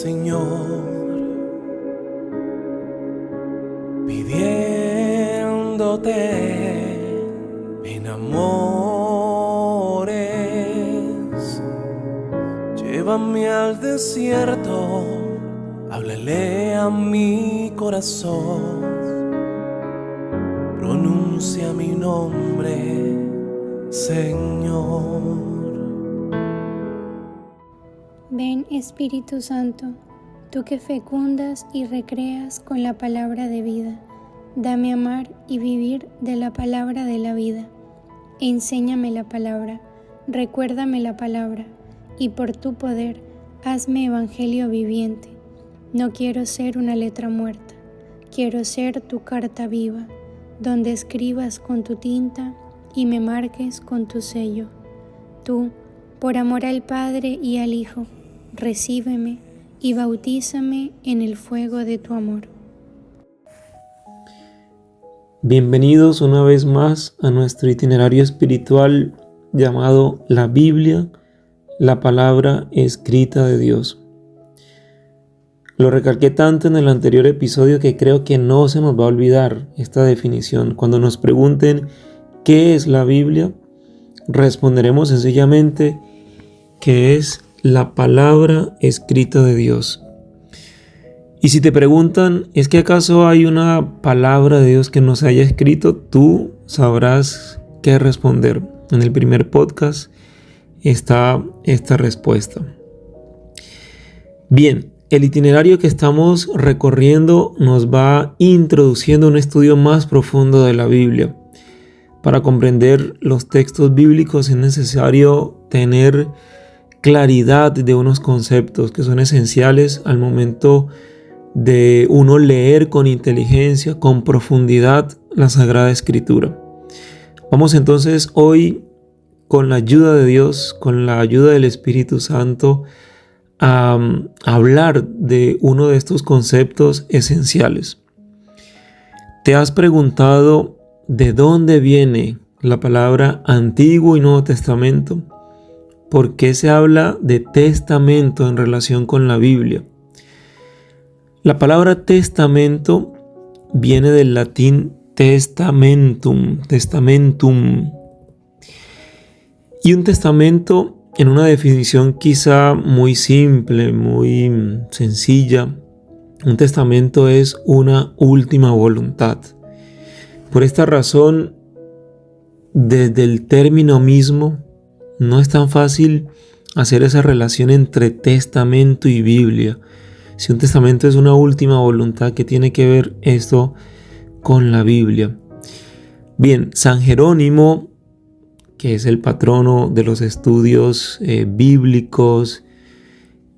Señor, pidiéndote me enamores. Llévame al desierto, háblale a mi corazón, pronuncia mi nombre, Señor. Ven, Espíritu Santo, tú que fecundas y recreas con la palabra de vida, dame amar y vivir de la palabra de la vida. Enséñame la palabra, recuérdame la palabra, y por tu poder, hazme evangelio viviente. No quiero ser una letra muerta, quiero ser tu carta viva, donde escribas con tu tinta y me marques con tu sello. Tú, por amor al Padre y al Hijo, recíbeme y bautízame en el fuego de tu amor. Bienvenidos una vez más a nuestro itinerario espiritual llamado la Biblia, la palabra escrita de Dios. Lo recalqué tanto en el anterior episodio que creo que no se nos va a olvidar esta definición. Cuando nos pregunten ¿qué es la Biblia?, responderemos sencillamente que es la palabra escrita de Dios. Y si te preguntan, ¿es que acaso hay una palabra de Dios que no se haya escrito?, tú sabrás qué responder. En el primer podcast está esta respuesta. Bien, el itinerario que estamos recorriendo nos va introduciendo un estudio más profundo de la Biblia. Para comprender los textos bíblicos es necesario tener claridad de unos conceptos que son esenciales al momento de uno leer con inteligencia, con profundidad la Sagrada Escritura. Vamos entonces hoy, con la ayuda de Dios, con la ayuda del Espíritu Santo, a hablar de uno de estos conceptos esenciales. ¿Te has preguntado de dónde viene la palabra Antiguo y Nuevo Testamento? ¿Por qué se habla de testamento en relación con la Biblia? La palabra testamento viene del latín testamentum. Y un testamento, en una definición quizá muy simple, muy sencilla, un testamento es una última voluntad. Por esta razón, desde el término mismo, no es tan fácil hacer esa relación entre testamento y Biblia. Si un testamento es una última voluntad, ¿qué tiene que ver esto con la Biblia? Bien, San Jerónimo, que es el patrono de los estudios bíblicos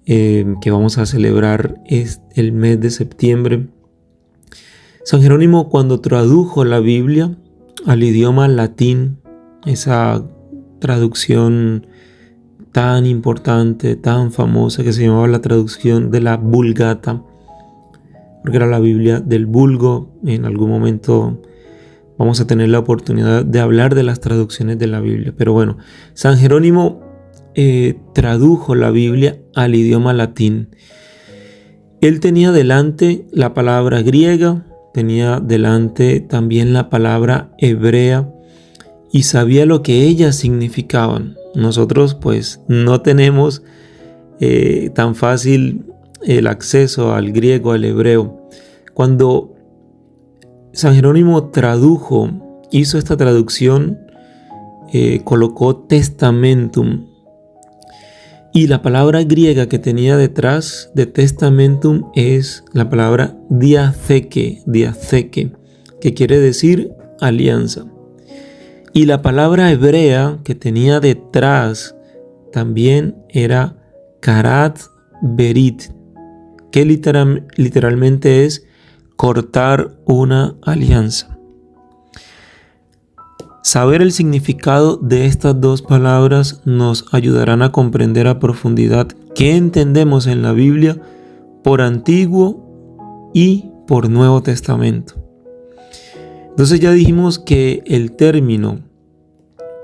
que vamos a celebrar el mes de septiembre. San Jerónimo, cuando tradujo la Biblia al idioma latín, esa traducción tan importante, tan famosa, que se llamaba la traducción de la Vulgata, porque era la Biblia del vulgo. En algún momento vamos a tener la oportunidad de hablar de las traducciones de la Biblia. Pero bueno, San Jerónimo tradujo la Biblia al idioma latín. Él tenía delante la palabra griega, tenía delante también la palabra hebrea, y sabía lo que ellas significaban. Nosotros pues no tenemos tan fácil el acceso al griego, al hebreo. Cuando San Jerónimo hizo esta traducción, colocó testamentum, y la palabra griega que tenía detrás de testamentum es la palabra diatheke, que quiere decir alianza. Y la palabra hebrea que tenía detrás también era karat berit, que literalmente es cortar una alianza. Saber el significado de estas dos palabras nos ayudarán a comprender a profundidad qué entendemos en la Biblia por Antiguo y por Nuevo Testamento. Entonces ya dijimos que el término,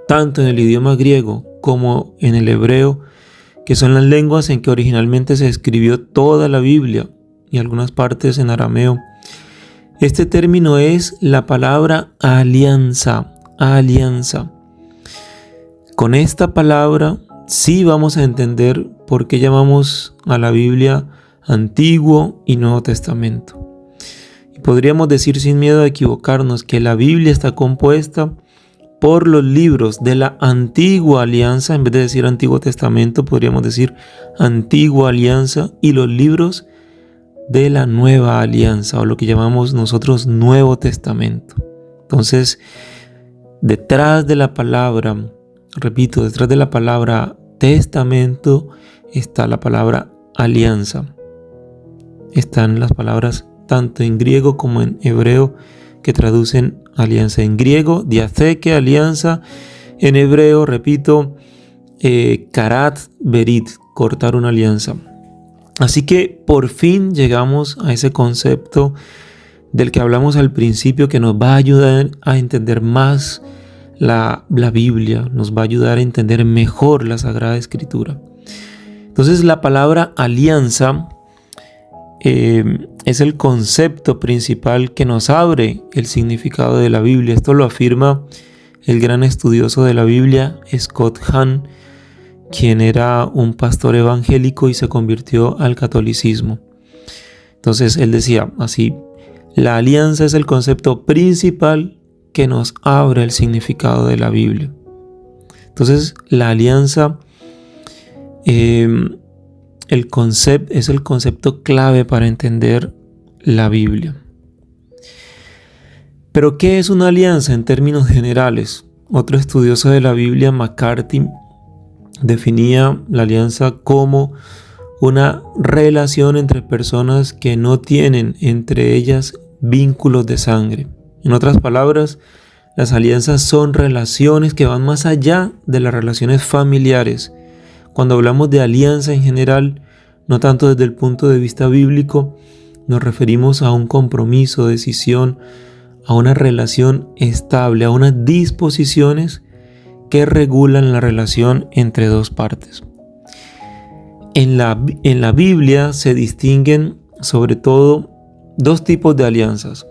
tanto en el idioma griego como en el hebreo, que son las lenguas en que originalmente se escribió toda la Biblia y algunas partes en arameo. Este término es la palabra alianza, alianza. Con esta palabra sí vamos a entender por qué llamamos a la Biblia Antiguo y Nuevo Testamento. Y podríamos decir sin miedo a equivocarnos que la Biblia está compuesta por los libros de la Antigua Alianza. En vez de decir Antiguo Testamento, podríamos decir Antigua Alianza, y los libros de la Nueva Alianza, o lo que llamamos nosotros Nuevo Testamento. Entonces, detrás de la palabra, repito, detrás de la palabra testamento está la palabra alianza. Están las palabras tanto en griego como en hebreo que traducen alianza. En griego, diatheke, alianza. En hebreo, repito, karat berit, cortar una alianza. Así que por fin llegamos a ese concepto del que hablamos al principio, que nos va a ayudar a entender más la Biblia, nos va a ayudar a entender mejor la Sagrada Escritura. Entonces, la palabra alianza es el concepto principal que nos abre el significado de la Biblia. Esto lo afirma el gran estudioso de la Biblia, Scott Hahn, quien era un pastor evangélico y se convirtió al catolicismo. Entonces él decía así: la alianza es el concepto principal que nos abre el significado de la Biblia. Entonces la alianza es el concepto clave para entender la Biblia. Pero ¿qué es una alianza en términos generales? Otro estudioso de la Biblia, McCarthy, definía la alianza como una relación entre personas que no tienen entre ellas vínculos de sangre. En otras palabras, las alianzas son relaciones que van más allá de las relaciones familiares. Cuando hablamos de alianza en general, no tanto desde el punto de vista bíblico, nos referimos a un compromiso, decisión, a una relación estable, a unas disposiciones que regulan la relación entre dos partes. En la Biblia se distinguen sobre todo dos tipos de alianzas.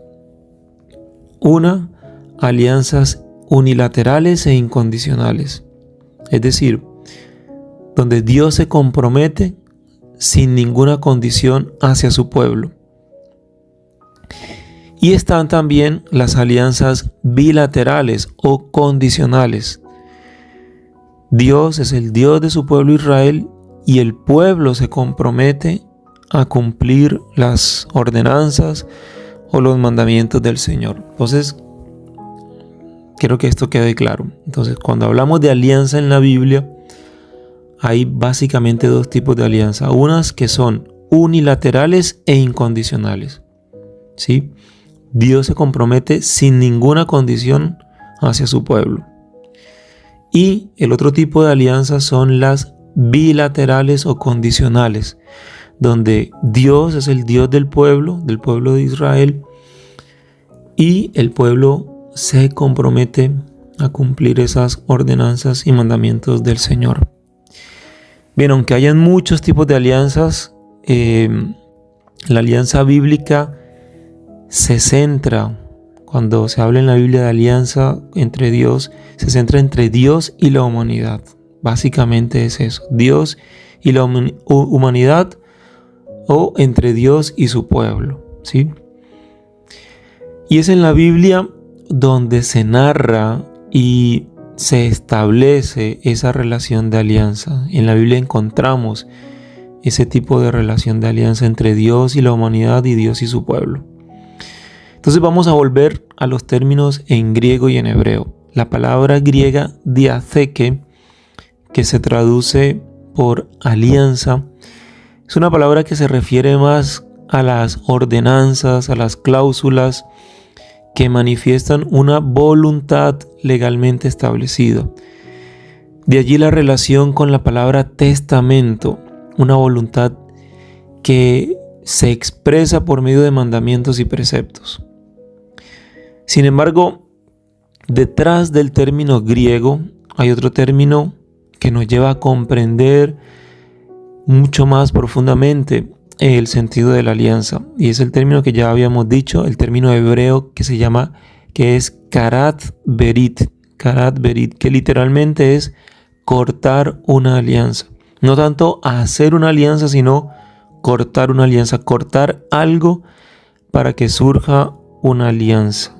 Una, alianzas unilaterales e incondicionales. Es decir, donde Dios se compromete sin ninguna condición hacia su pueblo. Y están también las alianzas bilaterales o condicionales. Dios es el Dios de su pueblo Israel y el pueblo se compromete a cumplir las ordenanzas o los mandamientos del Señor. Entonces, quiero que esto quede claro. Entonces, cuando hablamos de alianza en la Biblia, hay básicamente dos tipos de alianza. Unas que son unilaterales e incondicionales. ¿Sí? Dios se compromete sin ninguna condición hacia su pueblo. Y el otro tipo de alianzas son las bilaterales o condicionales, donde Dios es el Dios del pueblo de Israel, y el pueblo se compromete a cumplir esas ordenanzas y mandamientos del Señor. Bien, aunque hayan muchos tipos de alianzas, la alianza bíblica se centra, cuando se habla en la Biblia de alianza entre Dios, se centra entre Dios y la humanidad. Básicamente es eso, Dios y la humanidad, o entre Dios y su pueblo, ¿sí? Y es en la Biblia donde se narra y se establece esa relación de alianza. En la Biblia encontramos ese tipo de relación de alianza entre Dios y la humanidad y Dios y su pueblo. Entonces vamos a volver a los términos en griego y en hebreo. La palabra griega diatheke, que se traduce por alianza, es una palabra que se refiere más a las ordenanzas, a las cláusulas que manifiestan una voluntad legalmente establecida. De allí la relación con la palabra testamento, una voluntad que se expresa por medio de mandamientos y preceptos. Sin embargo, detrás del término griego hay otro término que nos lleva a comprender mucho más profundamente el sentido de la alianza. Y es el término que ya habíamos dicho, el término hebreo que es karat berit, que literalmente es cortar una alianza. No tanto hacer una alianza, sino cortar una alianza, cortar algo para que surja una alianza.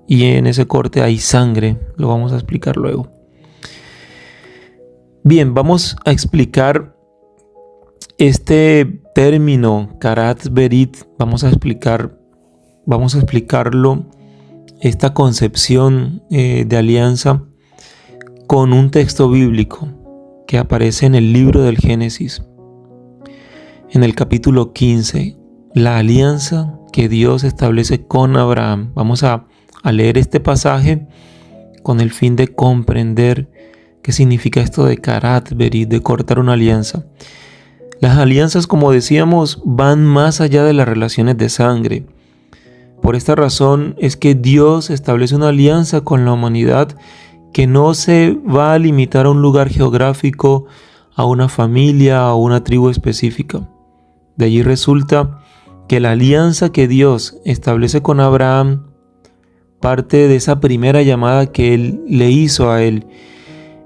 Y en ese corte hay sangre, lo vamos a explicar luego. Bien, vamos a explicar este término karat berit, vamos a explicarlo, esta concepción de alianza con un texto bíblico que aparece en el libro del Génesis, en el capítulo 15, la alianza que Dios establece con Abraham. Vamos a leer este pasaje con el fin de comprender qué significa esto de karat berit, de cortar una alianza. Las alianzas, como decíamos, van más allá de las relaciones de sangre. Por esta razón es que Dios establece una alianza con la humanidad que no se va a limitar a un lugar geográfico, a una familia, a una tribu específica. De allí resulta que la alianza que Dios establece con Abraham parte de esa primera llamada que Él le hizo a él.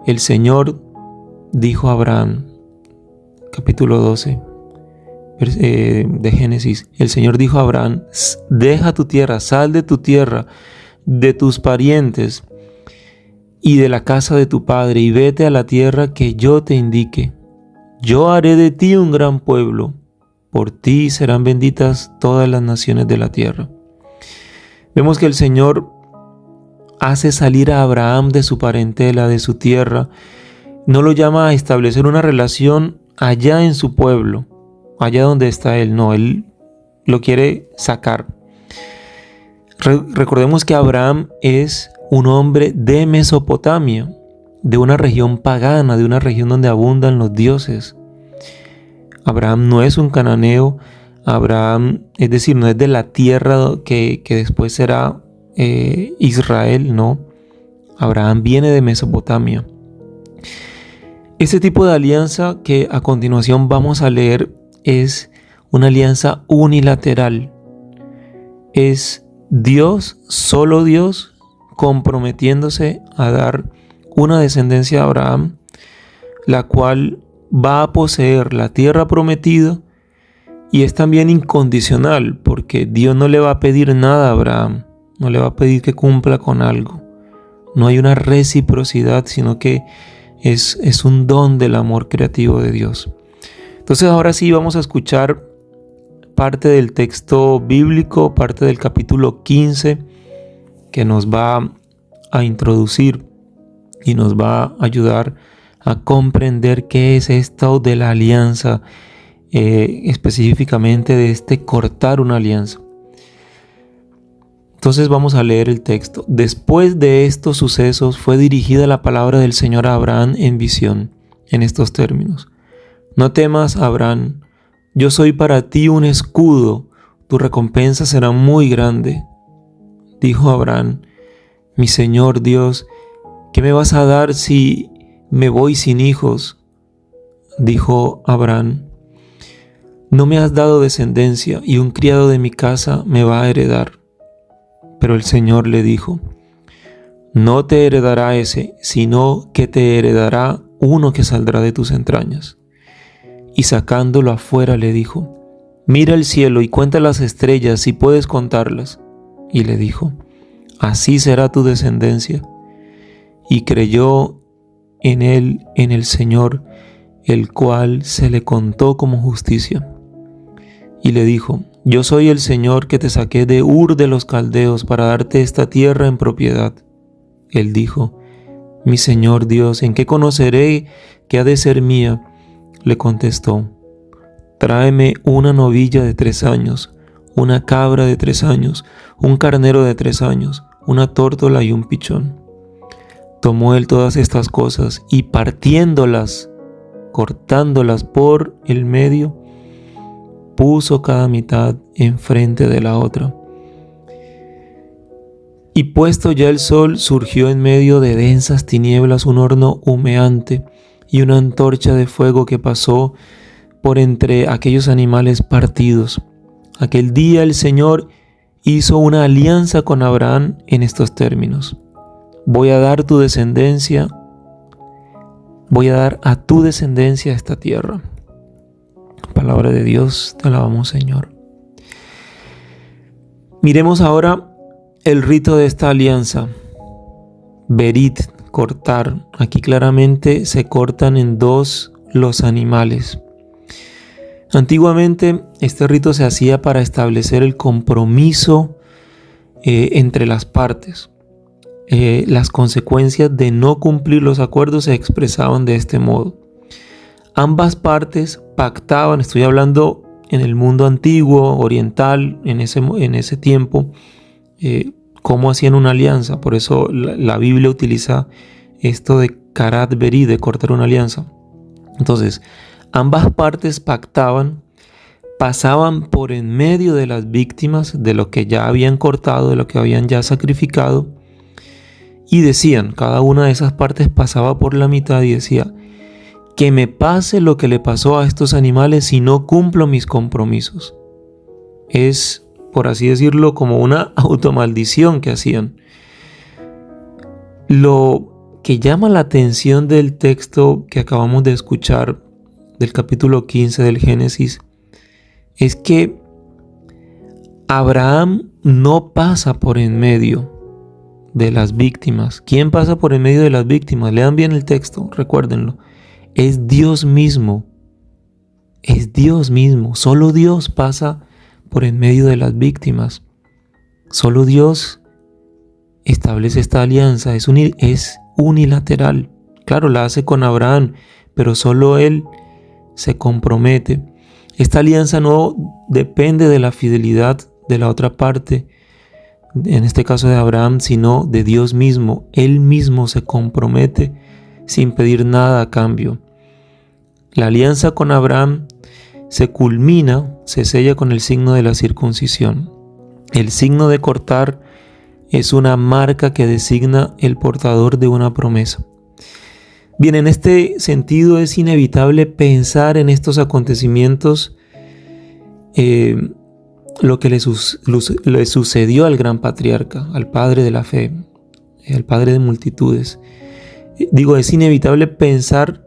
El Señor dijo a Abraham, capítulo 12 de Génesis, el Señor dijo a Abraham: deja tu tierra, sal de tu tierra, de tus parientes y de la casa de tu padre, y vete a la tierra que yo te indique. Yo haré de ti un gran pueblo, por ti serán benditas todas las naciones de la tierra. Vemos que el Señor hace salir a Abraham de su parentela, de su tierra. No lo llama a establecer una relación allá en su pueblo, allá donde está él. No, él lo quiere sacar. Recordemos que Abraham es un hombre de Mesopotamia, de una región pagana, de una región donde abundan los dioses. Abraham no es un cananeo. Abraham, es decir, no es de la tierra que después será Israel, no. Abraham viene de Mesopotamia. Este tipo de alianza que a continuación vamos a leer es una alianza unilateral. Es Dios, solo Dios, comprometiéndose a dar una descendencia a Abraham, la cual va a poseer la tierra prometida, y es también incondicional, porque Dios no le va a pedir nada a Abraham, no le va a pedir que cumpla con algo. No hay una reciprocidad, sino que es un don del amor creativo de Dios. Entonces ahora sí vamos a escuchar parte del texto bíblico, parte del capítulo 15, que nos va a introducir y nos va a ayudar a comprender qué es esto de la alianza, específicamente de este cortar una alianza. Entonces vamos a leer el texto. Después de estos sucesos fue dirigida la palabra del Señor a Abraham en visión, en estos términos: no temas, Abraham, yo soy para ti un escudo, tu recompensa será muy grande. Dijo Abraham: mi Señor Dios, ¿qué me vas a dar si me voy sin hijos? Dijo Abraham: no me has dado descendencia, y un criado de mi casa me va a heredar. Pero el Señor le dijo: no te heredará ese, sino que te heredará uno que saldrá de tus entrañas. Y sacándolo afuera le dijo: mira el cielo y cuenta las estrellas si puedes contarlas. Y le dijo: así será tu descendencia. Y creyó en él, en el Señor, el cual se le contó como justicia. Y le dijo: yo soy el Señor que te saqué de Ur de los Caldeos para darte esta tierra en propiedad. Él dijo: mi Señor Dios, ¿en qué conoceré que ha de ser mía? Le contestó: tráeme una novilla de 3 años, una cabra de 3 años, un carnero de 3 años, una tórtola y un pichón. Tomó él todas estas cosas y partiéndolas, cortándolas por el medio, puso cada mitad enfrente de la otra. Y puesto ya el sol, surgió en medio de densas tinieblas un horno humeante y una antorcha de fuego que pasó por entre aquellos animales partidos. Aquel día el Señor hizo una alianza con Abraham en estos términos: voy a dar a tu descendencia esta tierra. Palabra de Dios, te alabamos, Señor. Miremos ahora el rito de esta alianza. Berit, cortar. Aquí claramente se cortan en dos los animales. Antiguamente este rito se hacía para establecer el compromiso entre las partes. Las consecuencias de no cumplir los acuerdos se expresaban de este modo. Ambas partes pactaban, estoy hablando en el mundo antiguo, oriental, en ese tiempo, cómo hacían una alianza. Por eso la Biblia utiliza esto de karat berit, de cortar una alianza. Entonces, ambas partes pactaban, pasaban por en medio de las víctimas, de lo que ya habían cortado, de lo que habían ya sacrificado, y decían, cada una de esas partes pasaba por la mitad y decía: que me pase lo que le pasó a estos animales si no cumplo mis compromisos. Es, por así decirlo, como una automaldición que hacían. Lo que llama la atención del texto que acabamos de escuchar, del capítulo 15 del Génesis, es que Abraham no pasa por en medio de las víctimas. ¿Quién pasa por en medio de las víctimas? Lean bien el texto, recuérdenlo. Es Dios mismo. Es Dios mismo. Solo Dios pasa por en medio de las víctimas. Solo Dios establece esta alianza. Es unilateral. Claro, la hace con Abraham, pero solo Él se compromete. Esta alianza no depende de la fidelidad de la otra parte, en este caso de Abraham, sino de Dios mismo. Él mismo se compromete sin pedir nada a cambio. La alianza con Abraham se culmina, se sella con el signo de la circuncisión. El signo de cortar es una marca que designa el portador de una promesa. Bien, en este sentido es inevitable pensar en estos acontecimientos, lo que le sucedió al gran patriarca, al padre de la fe, al padre de multitudes. Es inevitable pensar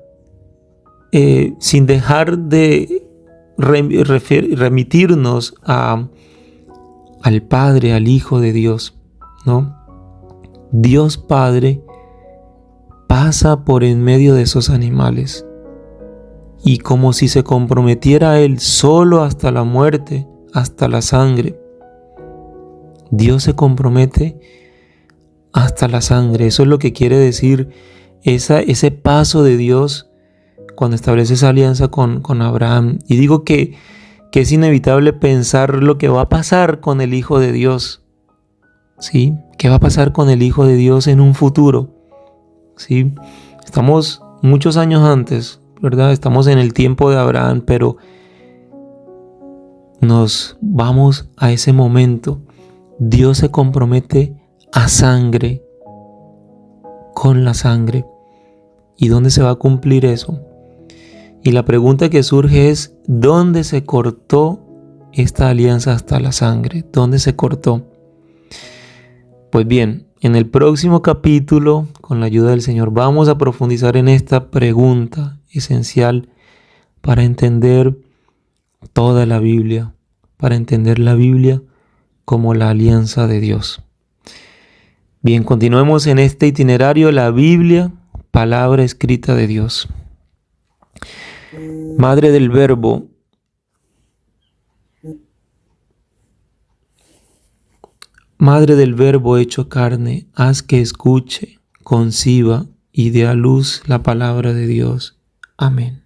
sin dejar de remitirnos al Padre, al Hijo de Dios, ¿no? Dios Padre pasa por en medio de esos animales y como si se comprometiera a Él solo hasta la muerte, hasta la sangre. Dios se compromete hasta la sangre. Eso es lo que quiere decir ese paso de Dios cuando establece esa alianza con Abraham. Y digo que es inevitable pensar lo que va a pasar con el Hijo de Dios. ¿Sí? ¿Qué va a pasar con el Hijo de Dios en un futuro? ¿Sí? Estamos muchos años antes, ¿verdad? Estamos en el tiempo de Abraham, pero nos vamos a ese momento. Dios se compromete a sangre, con la sangre. ¿Y dónde se va a cumplir eso? Y la pregunta que surge es: ¿dónde se cortó esta alianza hasta la sangre? ¿Dónde se cortó? Pues bien, en el próximo capítulo, con la ayuda del Señor, vamos a profundizar en esta pregunta esencial para entender toda la Biblia, para entender la Biblia como la alianza de Dios. Bien, continuemos en este itinerario, la Biblia, palabra escrita de Dios. Madre del Verbo, Madre del Verbo hecho carne, haz que escuche, conciba y dé a luz la palabra de Dios. Amén.